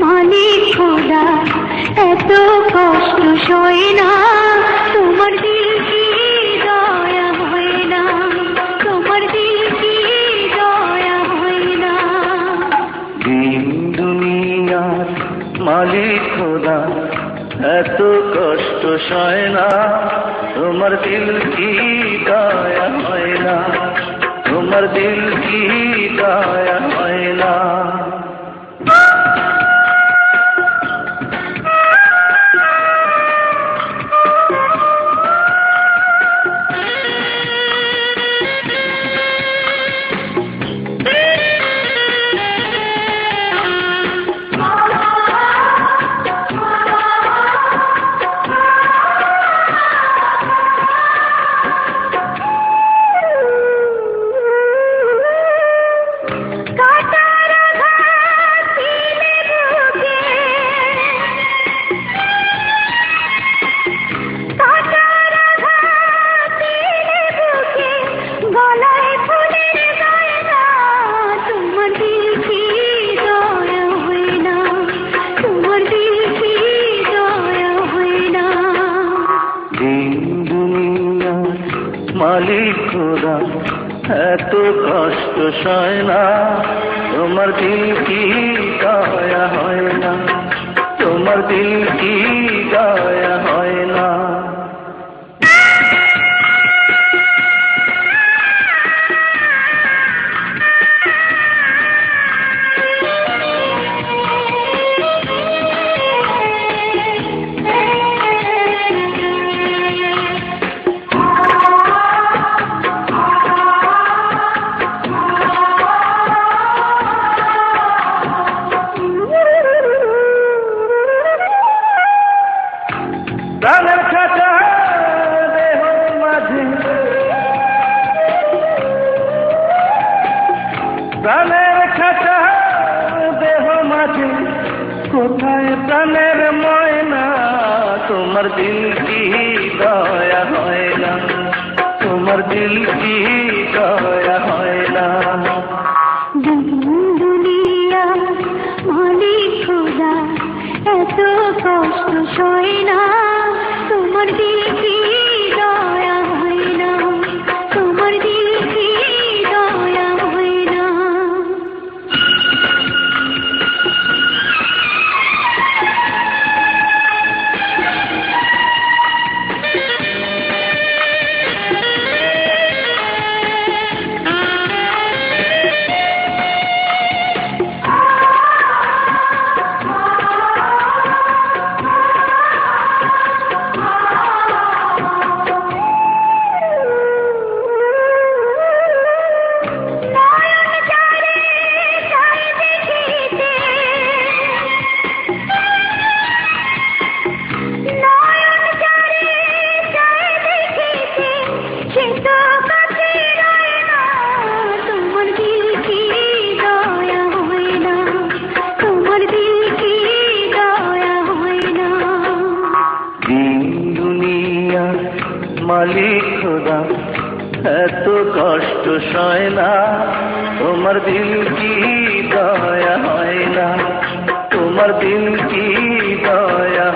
মালিক খোদা এত কষ্ট সয় না, তোমার দিল কি দয়া হয় না, তোমার দিল কি দয়া হয় না। দিন দুনিয়ার মালিক খোদা এত কষ্ট সয় না, তোমার দিল কি দয়া হয় না, তোমার দিল কি দয়া হয় না। মালিক খোদা এত কষ্ট সয় না, তোমার দিল কি দয়া হয় না, তোমার দিল কি দয়া হয় না। প্রাণের খাঁচা দেহ মাঝে, প্রাণের খাঁচা দেহ মাঝে, কোথায় প্রাণের ময়না, তোমার দিল কি দয়া হয় না, তোমার দিল কি দয়া হয় না। দুনিয়া মালিক খোদা এত কষ্ট সয় না, তোমার দিল কি দয়া হয় না, তোমার দিল কি দয়া হয় না। মালিক খোদা এত কষ্ট সয় না, তোমার দিল কি দয়া হয় না, তোমার দিল কি দয়া